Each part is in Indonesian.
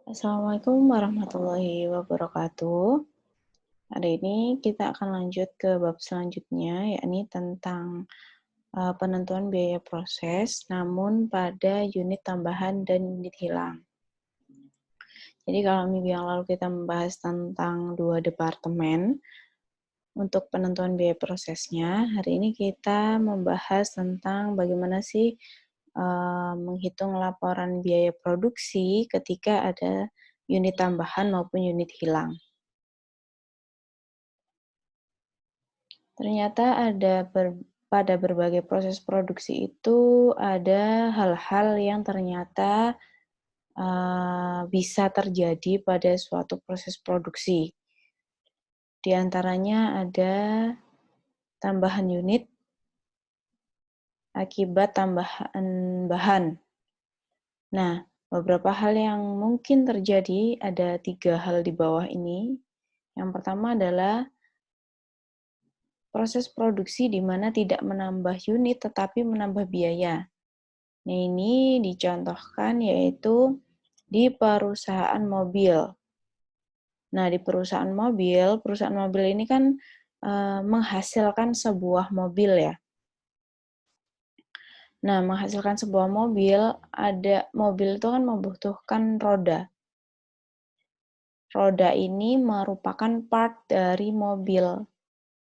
Assalamualaikum warahmatullahi wabarakatuh. Hari ini kita akan lanjut ke bab selanjutnya, yakni tentang penentuan biaya proses, namun pada unit tambahan dan unit hilang. Jadi kalau minggu yang lalu kita membahas tentang 2 departemen untuk penentuan biaya prosesnya, hari ini kita membahas tentang bagaimana sih menghitung laporan biaya produksi ketika ada unit tambahan maupun unit hilang. Ternyata pada berbagai proses produksi itu ada hal-hal yang ternyata bisa terjadi pada suatu proses produksi. Di antaranya ada tambahan unit akibat tambahan bahan. Nah, beberapa hal yang mungkin terjadi, ada 3 hal di bawah ini. Yang pertama adalah proses produksi di mana tidak menambah unit tetapi menambah biaya. Nah, ini dicontohkan yaitu di perusahaan mobil. Nah, di perusahaan mobil ini kan menghasilkan sebuah mobil ya. Nah, menghasilkan sebuah mobil, mobil itu kan membutuhkan roda. Roda ini merupakan part dari mobil.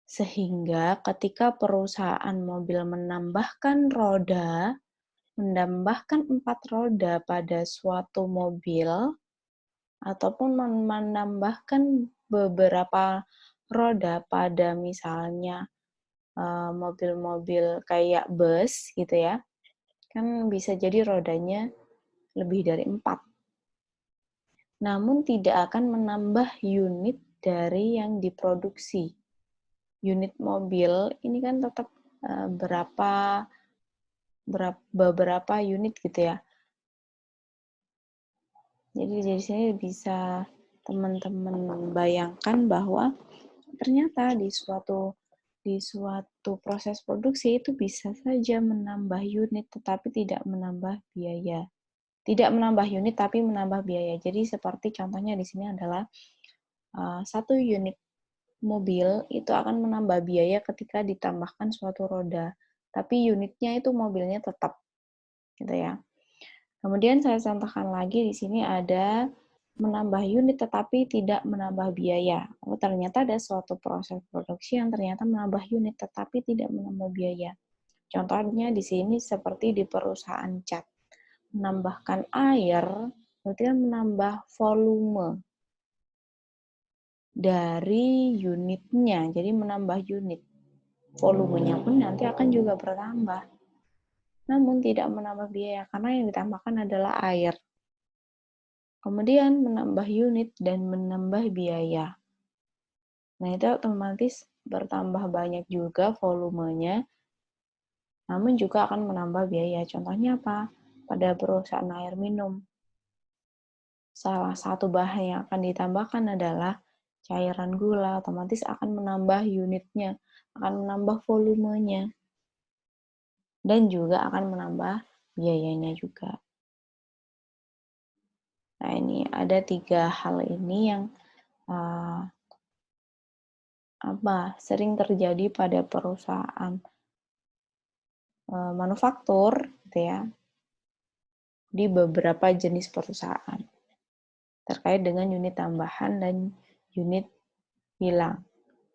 Sehingga ketika perusahaan mobil menambahkan 4 roda pada suatu mobil, ataupun menambahkan beberapa roda pada misalnya mobil-mobil kayak bus gitu ya, kan bisa jadi rodanya lebih dari 4. Namun tidak akan menambah unit dari yang diproduksi. Unit mobil ini kan tetap beberapa unit gitu ya. Jadi dari sini bisa teman-teman bayangkan bahwa ternyata di suatu proses produksi itu bisa saja menambah unit tetapi tidak menambah biaya. Tidak menambah unit tapi menambah biaya. Jadi seperti contohnya di sini adalah 1 unit mobil itu akan menambah biaya ketika ditambahkan suatu roda. Tapi unitnya itu mobilnya tetap gitu ya. Kemudian saya contohkan lagi di sini ada menambah unit tetapi tidak menambah biaya. Oh, ternyata ada suatu proses produksi yang ternyata menambah unit tetapi tidak menambah biaya. Contohnya di sini seperti di perusahaan cat. Menambahkan air berarti kan menambah volume dari unitnya. Jadi menambah unit. Volumenya pun nanti akan juga bertambah. Namun tidak menambah biaya karena yang ditambahkan adalah air. Kemudian menambah unit dan menambah biaya. Nah, itu otomatis bertambah banyak juga volumenya, namun juga akan menambah biaya. Contohnya apa? Pada perusahaan air minum. Salah satu bahan yang akan ditambahkan adalah cairan gula, otomatis akan menambah unitnya, akan menambah volumenya, dan juga akan menambah biayanya juga. Nah, ini ada 3 hal ini yang sering terjadi pada perusahaan manufaktur gitu ya, di beberapa jenis perusahaan terkait dengan unit tambahan dan unit hilang.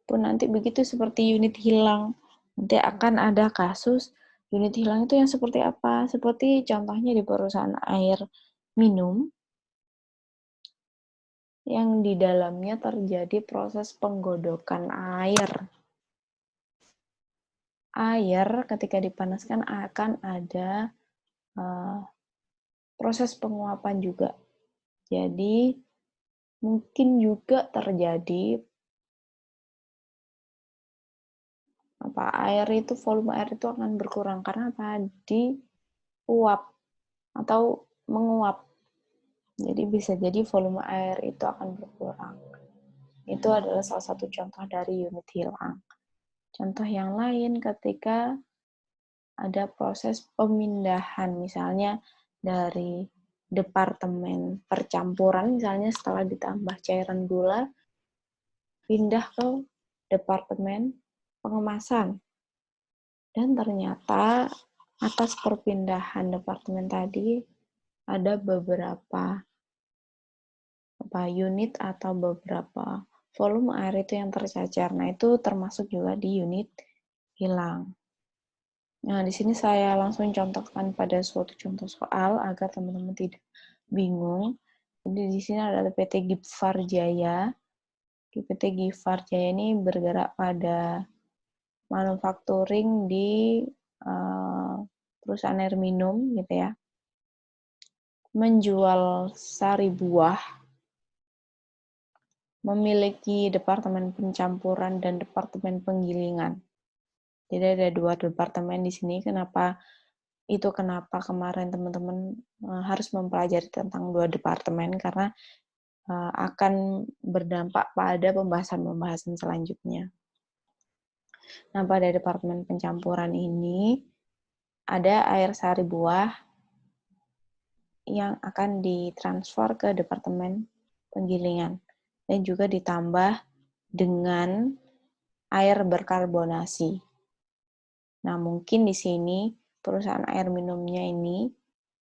Pun nanti begitu seperti unit hilang, nanti akan ada kasus unit hilang itu yang seperti apa? Seperti contohnya di perusahaan air minum yang di dalamnya terjadi proses penggodokan air. Air ketika dipanaskan akan ada proses penguapan juga. Jadi mungkin juga terjadi volume air itu akan berkurang karena apa? Diuap atau menguap. Jadi bisa jadi volume air itu akan berkurang. Itu adalah salah satu contoh dari unit hilang. Contoh yang lain ketika ada proses pemindahan, misalnya dari departemen percampuran, misalnya setelah ditambah cairan gula, pindah ke departemen pengemasan. Dan ternyata atas perpindahan departemen tadi ada beberapa unit atau beberapa volume air itu yang tercacar. Nah, itu termasuk juga di unit hilang. Nah, di sini saya langsung contohkan pada suatu contoh soal agar teman-teman tidak bingung. Jadi di sini ada PT Gifar Jaya. PT Gifar Jaya ini bergerak pada manufacturing di perusahaan air minum gitu ya, menjual sari buah, memiliki departemen pencampuran dan departemen penggilingan. Jadi ada 2 departemen di sini. Kenapa kemarin teman-teman harus mempelajari tentang 2 departemen, karena akan berdampak pada pembahasan-pembahasan selanjutnya. Nah, pada departemen pencampuran ini ada air sari buah yang akan ditransfer ke departemen penggilingan dan juga ditambah dengan air berkarbonasi. Nah, mungkin di sini perusahaan air minumnya ini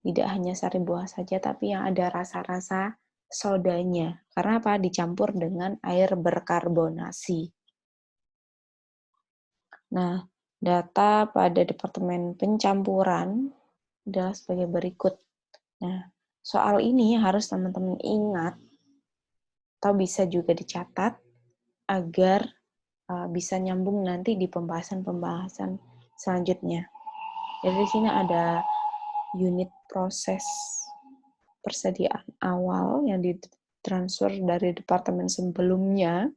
tidak hanya sari buah saja, tapi yang ada rasa-rasa sodanya. Karena apa? Dicampur dengan air berkarbonasi. Nah, data pada departemen pencampuran adalah sebagai berikut. Nah, soal ini harus teman-teman ingat atau bisa juga dicatat agar bisa nyambung nanti di pembahasan-pembahasan selanjutnya. Jadi di sini ada unit proses persediaan awal yang ditransfer dari departemen sebelumnya.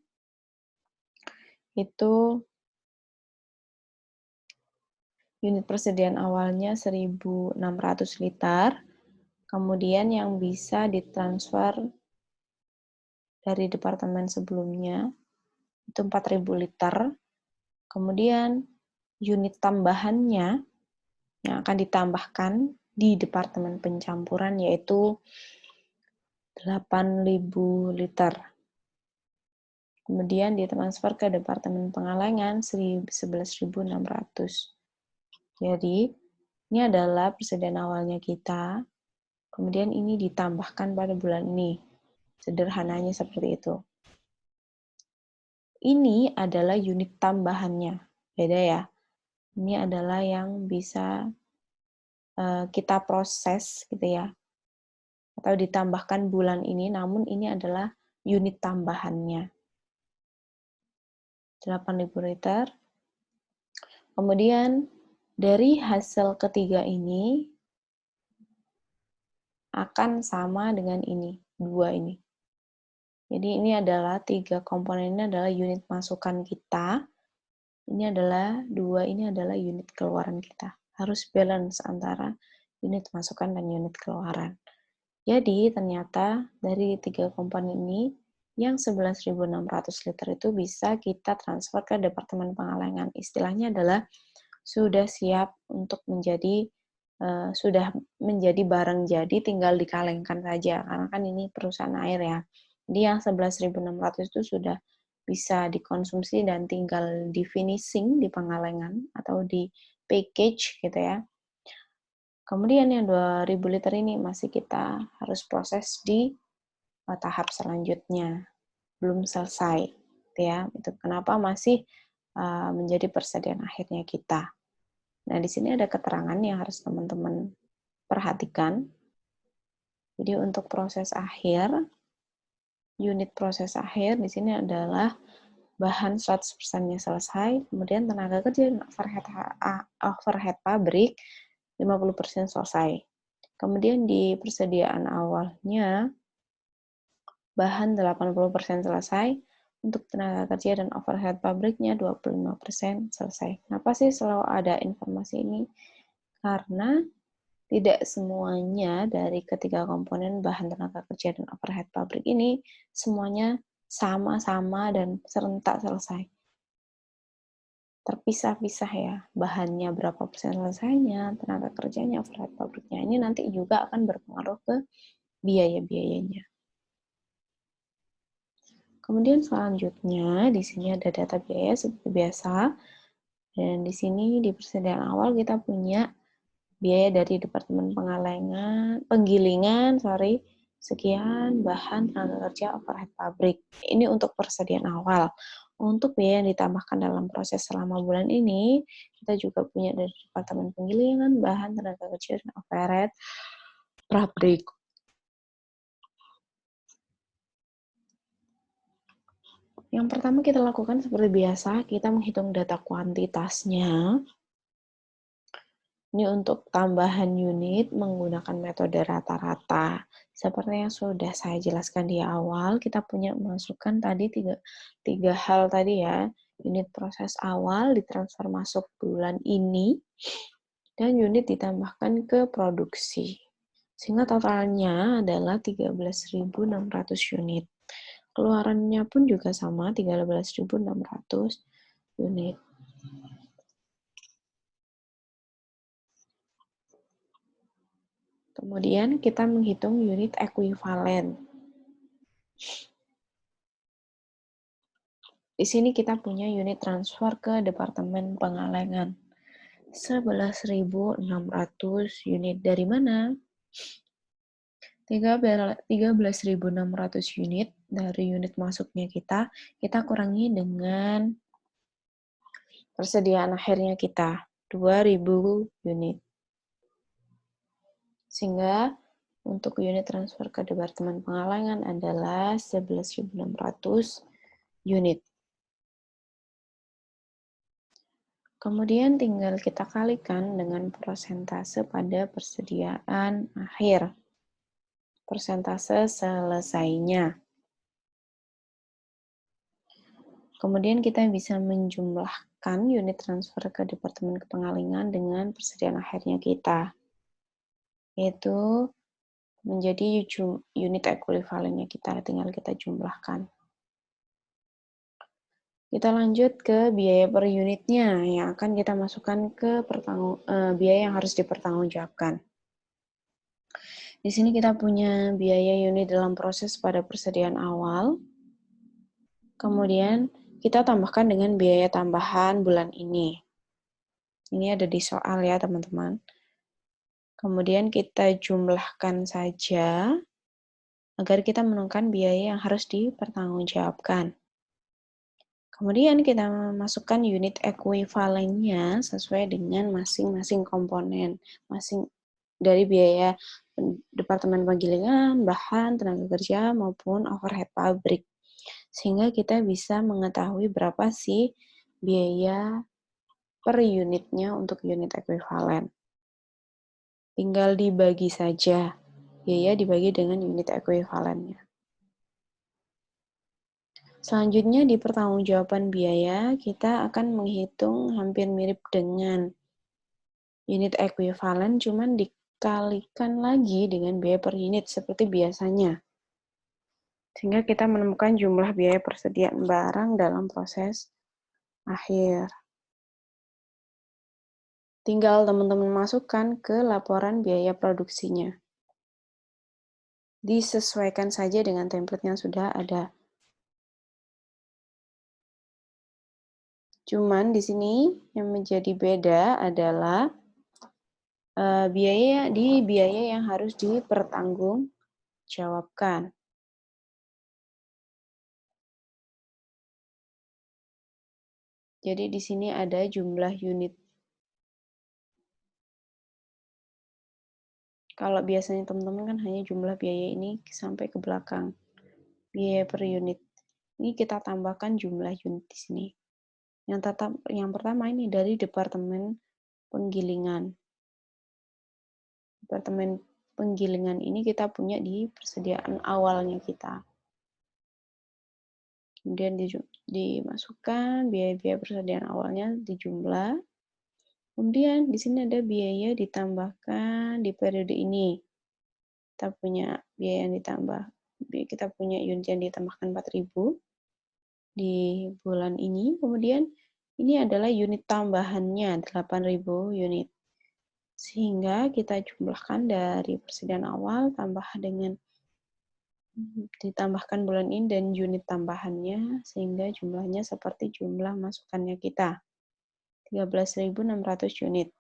Itu unit persediaan awalnya 1.600 liter, kemudian yang bisa ditransfer dari departemen sebelumnya itu 4.000 liter, kemudian unit tambahannya yang akan ditambahkan di departemen pencampuran yaitu 8.000 liter. Kemudian ditransfer ke departemen pengalengan 11.600. Jadi, ini adalah persediaan awalnya kita. Kemudian ini ditambahkan pada bulan ini. Sederhananya seperti itu. Ini adalah unit tambahannya. Beda ya. Ini adalah yang bisa kita proses gitu ya, atau ditambahkan bulan ini, namun ini adalah unit tambahannya. 8.000 liter. Kemudian dari hasil ketiga ini akan sama dengan ini, 2 ini. Jadi ini adalah 3 komponen, ini adalah unit masukan kita. Ini adalah 2, ini adalah unit keluaran kita. Harus balance antara unit masukan dan unit keluaran. Jadi ternyata dari 3 komponen ini, yang 11.600 liter itu bisa kita transfer ke departemen pengalengan. Istilahnya adalah sudah siap untuk sudah menjadi barang jadi, tinggal dikalengkan saja. Karena kan ini perusahaan air ya. Jadi yang 11.600 itu sudah bisa dikonsumsi dan tinggal di finishing di pengalengan atau di package gitu ya. Kemudian yang 2.000 liter ini masih kita harus proses di tahap selanjutnya. Belum selesai. Gitu ya. Itu kenapa masih menjadi persediaan akhirnya kita. Nah, di sini ada keterangan yang harus teman-teman perhatikan. Jadi untuk proses akhir, unit proses akhir di sini adalah bahan 100%-nya selesai, kemudian tenaga kerja dan overhead pabrik 50% selesai. Kemudian di persediaan awalnya, bahan 80% selesai, untuk tenaga kerja dan overhead pabriknya 25% selesai. Kenapa sih selalu ada informasi ini? Karena tidak semuanya dari ketiga komponen bahan tenaga kerja dan overhead pabrik ini semuanya sama-sama dan serentak selesai. terpisah-pisah ya, bahannya berapa persen selesainya, tenaga kerjanya, overhead pabriknya. Ini nanti juga akan berpengaruh ke biaya-biayanya. Kemudian selanjutnya di sini ada data biaya seperti biasa. Dan di sini di persediaan awal kita punya biaya dari Departemen Penggilingan, sekian bahan, tenaga kerja, overhead pabrik. Ini untuk persediaan awal. Untuk biaya yang ditambahkan dalam proses selama bulan ini, kita juga punya dari Departemen Penggilingan, bahan, tenaga kerja, dan overhead pabrik. Yang pertama kita lakukan seperti biasa, kita menghitung data kuantitasnya. Ini untuk tambahan unit menggunakan metode rata-rata. Seperti yang sudah saya jelaskan di awal, kita punya masukan tadi tiga hal tadi ya. Unit proses awal ditransfer masuk bulan ini, dan unit ditambahkan ke produksi. Sehingga totalnya adalah 13.600 unit. Keluarannya pun juga sama, 13.600 unit. Kemudian kita menghitung unit ekuivalen. Di sini kita punya unit transfer ke Departemen Pengalengan. 11.600 unit dari mana? 13.600 unit dari unit masuknya kita kurangi dengan persediaan akhirnya kita, 2.000 unit. Sehingga untuk unit transfer ke Departemen Pengalengan adalah 11.600 unit. Kemudian tinggal kita kalikan dengan persentase pada persediaan akhir. Persentase selesainya. Kemudian kita bisa menjumlahkan unit transfer ke Departemen Pengalengan dengan persediaan akhirnya kita. Yaitu menjadi unit ekuivalennya kita, tinggal kita jumlahkan. Kita lanjut ke biaya per unitnya yang akan kita masukkan ke biaya yang harus dipertanggungjawabkan. Di sini kita punya biaya unit dalam proses pada persediaan awal. Kemudian kita tambahkan dengan biaya tambahan bulan ini. Ini ada di soal ya, teman-teman. Kemudian kita jumlahkan saja agar kita menemukan biaya yang harus dipertanggungjawabkan. Kemudian kita masukkan unit ekuivalennya sesuai dengan masing-masing komponen, dari biaya Departemen Penggilingan, bahan, tenaga kerja, maupun overhead pabrik. Sehingga kita bisa mengetahui berapa sih biaya per unitnya untuk unit ekuivalen. Tinggal dibagi saja, biaya dibagi dengan unit ekuivalennya. Selanjutnya di pertanggungjawaban biaya, kita akan menghitung hampir mirip dengan unit ekuivalen, cuman dikalikan lagi dengan biaya per unit seperti biasanya. Sehingga kita menemukan jumlah biaya persediaan barang dalam proses akhir. Tinggal teman-teman masukkan ke laporan biaya produksinya. Disesuaikan saja dengan template yang sudah ada. Cuman di sini yang menjadi beda adalah biaya yang harus dipertanggungjawabkan. Jadi di sini ada jumlah unit. Kalau biasanya teman-teman kan hanya jumlah biaya ini sampai ke belakang. Biaya per unit. Ini kita tambahkan jumlah unit di sini. Yang pertama ini dari Departemen Penggilingan. Departemen Penggilingan ini kita punya di persediaan awalnya kita. Kemudian dimasukkan biaya-biaya persediaan awalnya dijumlah. Kemudian di sini ada biaya ditambahkan di periode ini. Kita punya biaya yang ditambah. Kita punya unit yang ditambahkan 4.000 di bulan ini. Kemudian Ini adalah unit tambahannya, 8.000 unit. Sehingga kita jumlahkan dari persediaan awal ditambahkan bulan ini dan unit tambahannya, sehingga jumlahnya seperti jumlah masukannya kita. 13.600 unit.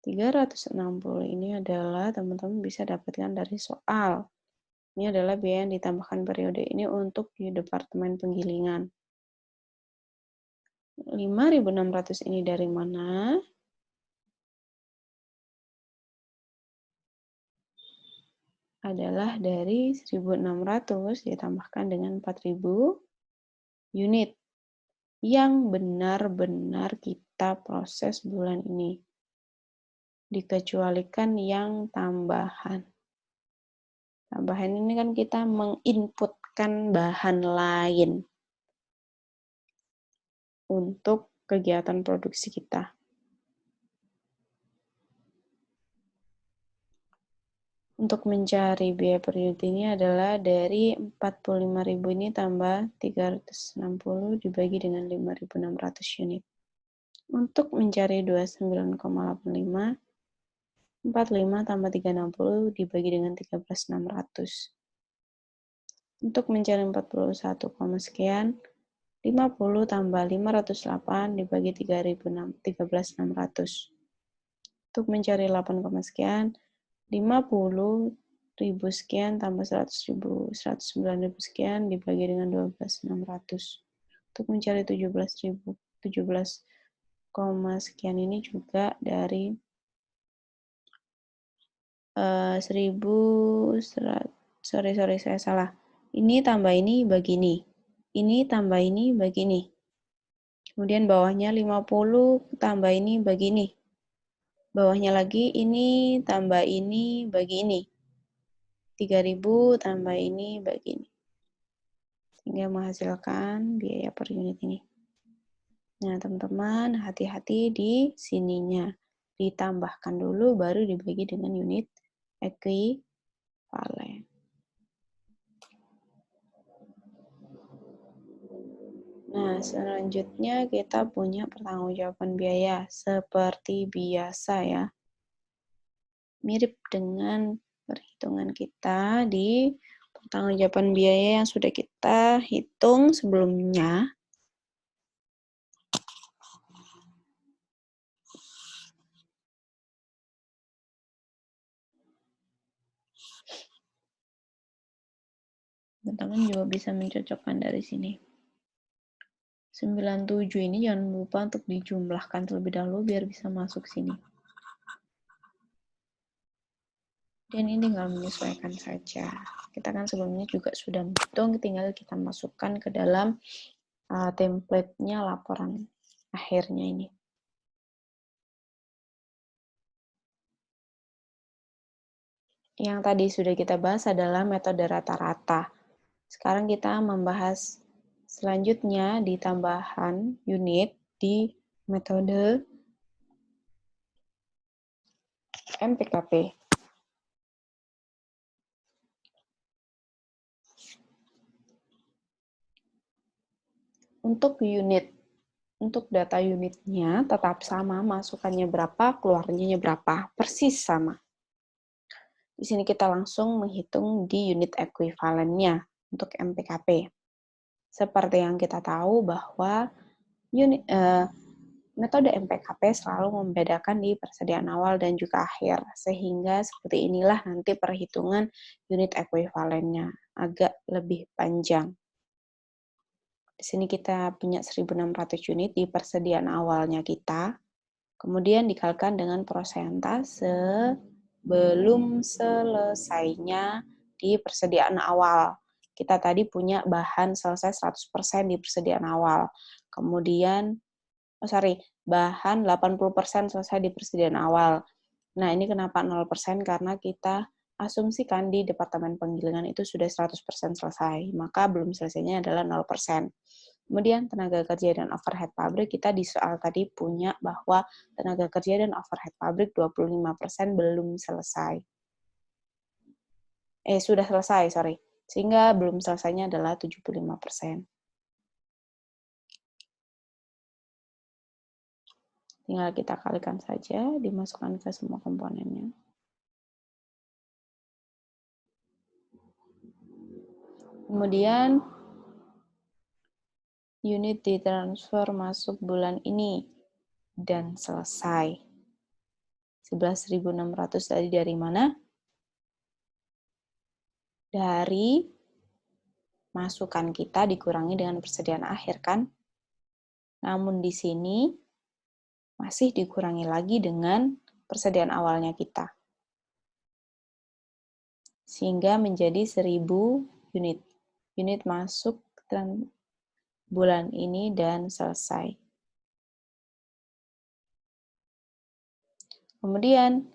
360 ini adalah teman-teman bisa dapatkan dari soal. Ini adalah biaya yang ditambahkan periode ini untuk di Departemen Penggilingan. 5.600 ini dari mana? Adalah dari 1.600 ditambahkan dengan 4.000 unit yang benar-benar kita proses bulan ini. Dikecualikan yang tambahan. Tambahan ini kan kita menginputkan bahan lain untuk kegiatan produksi kita. Untuk mencari biaya per unit ini adalah dari 45.000 ini tambah 360 dibagi dengan 5.600 unit. Untuk mencari 29,85, 45 tambah 360 dibagi dengan 13.600. Untuk mencari 41, sekian, 50 tambah 508 dibagi 13.600. Untuk mencari 8, sekian, 50.000 sekian tambah 100.000, 109.000 sekian dibagi dengan 12.600. Untuk mencari 17.000, 17, sekian ini juga dari 1.000, sorry saya salah. Ini tambah ini bagi ini. Ini tambah ini bagi ini. Kemudian bawahnya 50 tambah ini bagi ini. Bawahnya lagi ini tambah ini bagi ini. 3.000 tambah ini bagi ini. Sehingga menghasilkan biaya per unit ini. Nah, teman-teman, hati-hati di sininya. Ditambahkan dulu, baru dibagi dengan unit ekuivalen. Nah, selanjutnya kita punya pertanggungjawaban biaya. Seperti biasa ya. Mirip dengan perhitungan kita di pertanggungjawaban biaya yang sudah kita hitung sebelumnya. Teman-teman juga bisa mencocokkan dari sini. 97 ini jangan lupa untuk dijumlahkan terlebih dahulu biar bisa masuk sini. Dan ini tinggal menyesuaikan saja. Kita kan sebelumnya juga sudah menghitung, tinggal kita masukkan ke dalam template-nya laporan akhirnya ini. Yang tadi sudah kita bahas adalah metode rata-rata. Sekarang kita membahas selanjutnya di tambahan unit di metode MPKP. Untuk data unitnya tetap sama, masukannya berapa, keluarnya berapa, persis sama. Di sini kita langsung menghitung di unit ekuivalennya untuk MPKP. Seperti yang kita tahu bahwa metode MPKP selalu membedakan di persediaan awal dan juga akhir, sehingga seperti inilah nanti perhitungan unit ekuivalennya, agak lebih panjang. Di sini kita punya 1.600 unit di persediaan awalnya kita, kemudian dikalikan dengan persentase belum selesainya di persediaan awal. Kita tadi punya bahan selesai 100% di persediaan awal. Kemudian, bahan 80% selesai di persediaan awal. Nah, ini kenapa 0%? Karena kita asumsikan di Departemen Penggilingan itu sudah 100% selesai, maka belum selesainya adalah 0%. Kemudian tenaga kerja dan overhead pabrik, kita di soal tadi punya bahwa tenaga kerja dan overhead pabrik 25% belum selesai. Sudah selesai, sehingga belum selesainya adalah 75%. Tinggal kita kalikan saja, dimasukkan ke semua komponennya. Kemudian unit ditransfer masuk bulan ini dan selesai. 11.600 tadi dari mana? Dari masukan kita dikurangi dengan persediaan akhir kan? Namun di sini masih dikurangi lagi dengan persediaan awalnya kita. Sehingga menjadi 1.000 unit. Unit masuk bulan ini dan selesai. Kemudian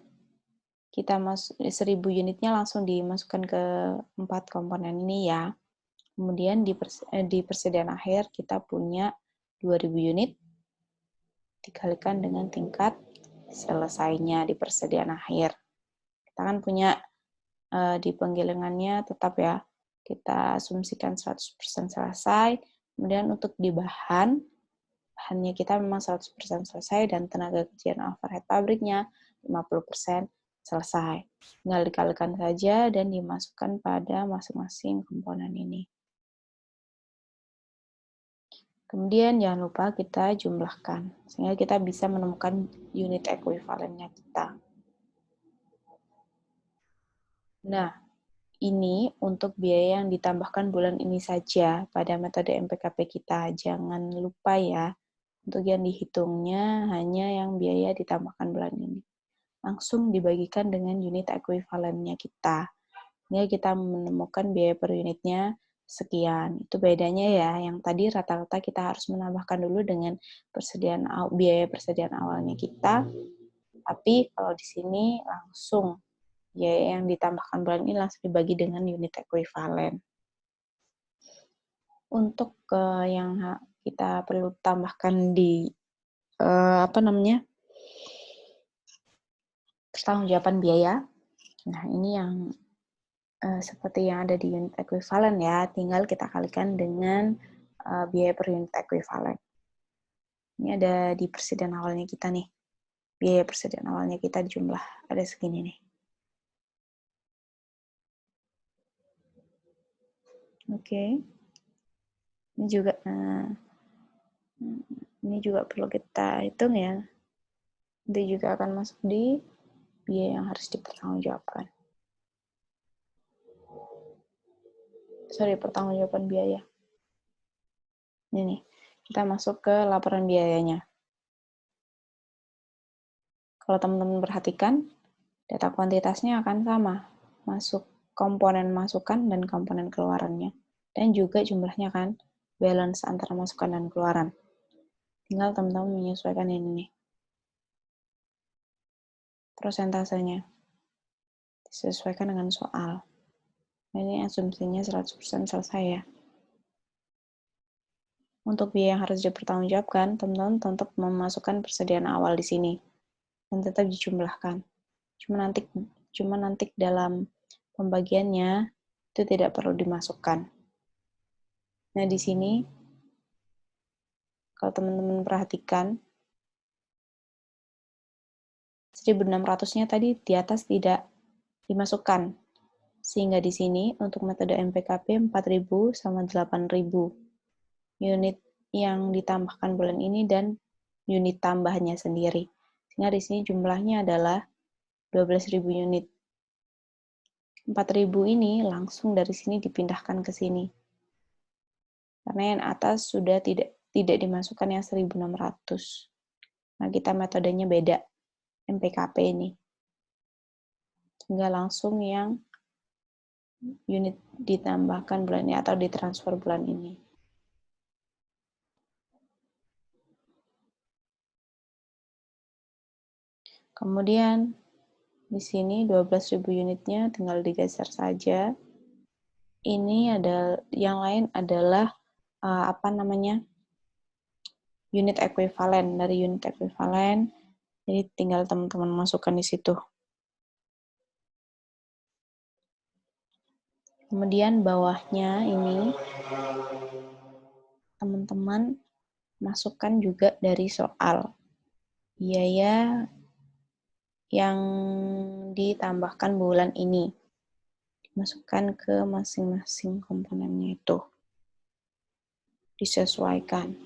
kita 1.000 unitnya langsung dimasukkan ke 4 komponen ini ya. Kemudian di persediaan akhir kita punya 2.000 unit dikalikan dengan tingkat selesainya di persediaan akhir. Kita kan punya di penggilingannya tetap ya, kita asumsikan 100% selesai. Kemudian untuk di bahannya kita memang 100% selesai dan tenaga kerja dan overhead pabriknya 50% selesai. Tinggal dikalikan saja dan dimasukkan pada masing-masing komponen ini. Kemudian jangan lupa kita jumlahkan, sehingga kita bisa menemukan unit ekuivalennya kita. Nah, ini untuk biaya yang ditambahkan bulan ini saja pada metode MPKP kita. Jangan lupa ya, untuk yang dihitungnya hanya yang biaya ditambahkan bulan ini. Langsung dibagikan dengan unit ekuivalennya kita. Sehingga kita menemukan biaya per unitnya sekian. Itu bedanya ya, yang tadi rata-rata kita harus menambahkan dulu dengan biaya persediaan awalnya kita. Tapi kalau di sini langsung biaya yang ditambahkan bulan ini langsung dibagi dengan unit ekuivalen. Untuk yang kita perlu tambahkan di pertanggungjawaban biaya. Nah, ini yang seperti yang ada di unit ekuivalen ya, tinggal kita kalikan dengan biaya per unit ekuivalen. Ini ada di persediaan awalnya kita nih. Biaya persediaan awalnya kita jumlah ada segini nih. Oke. Ini juga perlu kita hitung ya. Nanti juga akan masuk di biaya yang harus dipertanggungjawabkan. Pertanggungjawaban biaya. Ini nih, kita masuk ke laporan biayanya. Kalau teman-teman perhatikan, data kuantitasnya akan sama. Masuk komponen masukan dan komponen keluarannya. Dan juga jumlahnya kan, balance antara masukan dan keluaran. Tinggal teman-teman menyesuaikan ini nih. Prosentasenya. Disesuaikan dengan soal. Ini asumsinya 100% selesai ya. Untuk biaya yang harus dipertanggungjawabkan, teman-teman tetap memasukkan persediaan awal di sini. Dan tetap dijumlahkan. Cuma nanti dalam pembagiannya itu tidak perlu dimasukkan. Nah, di sini kalau teman-teman perhatikan 1.600-nya tadi di atas tidak dimasukkan. Sehingga di sini untuk metode MPKP 4.000 sama 8.000 unit yang ditambahkan bulan ini dan unit tambahnya sendiri. Sehingga di sini jumlahnya adalah 12.000 unit. 4.000 ini langsung dari sini dipindahkan ke sini. Karena yang atas sudah tidak dimasukkan yang 1.600. Nah, kita metodenya beda, MPKP ini. Sehingga langsung yang unit ditambahkan bulan ini atau ditransfer bulan ini. Kemudian di sini 12.000 unitnya tinggal digeser saja. Ini ada yang lain adalah unit ekuivalen. Dari unit ekuivalen, jadi tinggal teman-teman masukkan di situ. Kemudian bawahnya ini teman-teman masukkan juga dari soal. biaya yang ditambahkan bulan ini. Dimasukkan ke masing-masing komponennya itu. Disesuaikan.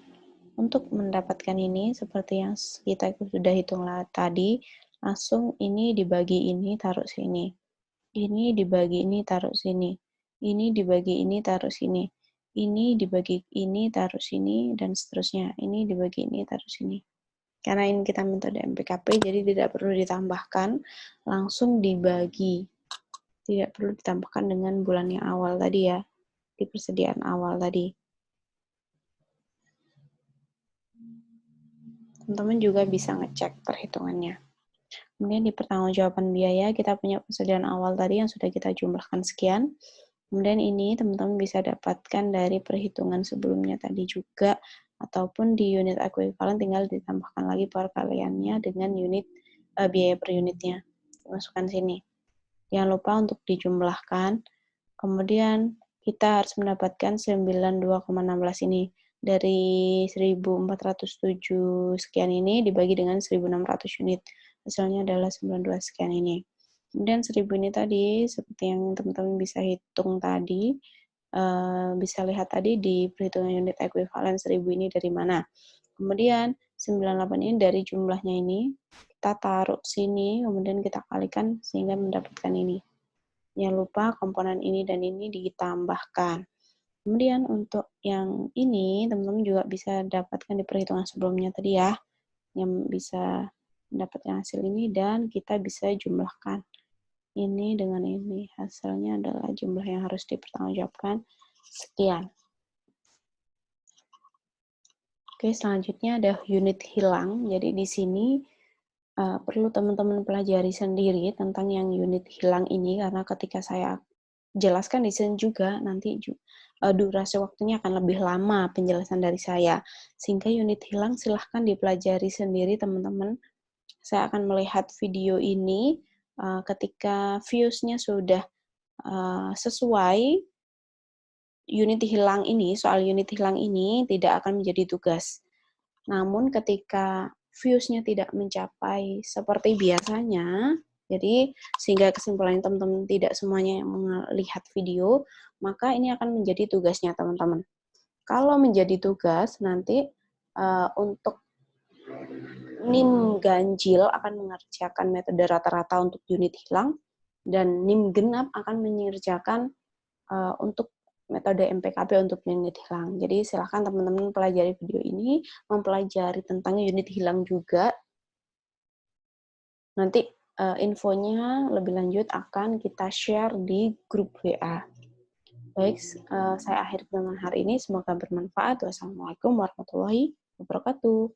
Untuk mendapatkan ini, seperti yang kita sudah hitung tadi, langsung ini dibagi ini, taruh sini. Ini dibagi ini, taruh sini. Ini dibagi ini, taruh sini. Ini dibagi ini, taruh sini, dan seterusnya. Ini dibagi ini, taruh sini. Karena ini kita metode MPKP, jadi tidak perlu ditambahkan, langsung dibagi. Tidak perlu ditambahkan dengan bulan yang awal tadi ya, di persediaan awal tadi. Teman-teman juga bisa ngecek perhitungannya. Kemudian di pertanggungjawaban biaya, kita punya persediaan awal tadi yang sudah kita jumlahkan sekian. Kemudian ini teman-teman bisa dapatkan dari perhitungan sebelumnya tadi juga, ataupun di unit ekuivalen tinggal ditambahkan lagi perkaliannya dengan unit biaya per unitnya. Masukkan sini. Jangan lupa untuk dijumlahkan. Kemudian kita harus mendapatkan 92,16 ini. Dari 1407 sekian ini dibagi dengan 1600 unit. Hasilnya adalah 92 sekian ini. Kemudian 1000 ini tadi, seperti yang teman-teman bisa hitung tadi, bisa lihat tadi di perhitungan unit ekuivalen 1000 ini dari mana. Kemudian 98 ini dari jumlahnya ini, kita taruh sini, kemudian kita kalikan sehingga mendapatkan ini. Jangan lupa komponen ini dan ini ditambahkan. Kemudian untuk yang ini, teman-teman juga bisa dapatkan di perhitungan sebelumnya tadi ya, yang bisa mendapatkan hasil ini, dan kita bisa jumlahkan ini dengan ini. Hasilnya adalah jumlah yang harus dipertanggungjawabkan sekian. Oke, selanjutnya ada unit hilang. Jadi di sini perlu teman-teman pelajari sendiri tentang yang unit hilang ini, karena ketika saya jelaskan di sini juga nanti durasi waktunya akan lebih lama penjelasan dari saya. Sehingga unit hilang silahkan dipelajari sendiri teman-teman. Saya akan melihat video ini ketika views-nya sudah sesuai. Unit hilang ini, soal unit hilang ini tidak akan menjadi tugas. Namun ketika views-nya tidak mencapai seperti biasanya, jadi sehingga kesimpulannya teman-teman tidak semuanya yang melihat video, maka ini akan menjadi tugasnya teman-teman. Kalau menjadi tugas, nanti untuk NIM ganjil akan mengerjakan metode rata-rata untuk unit hilang, dan NIM genap akan mengerjakan untuk metode MPKP untuk unit hilang. Jadi silahkan teman-teman pelajari video ini, mempelajari tentang unit hilang juga. Nanti infonya lebih lanjut akan kita share di grup WA. Baik, saya akhiri dengan hari ini. Semoga bermanfaat. Wassalamualaikum warahmatullahi wabarakatuh.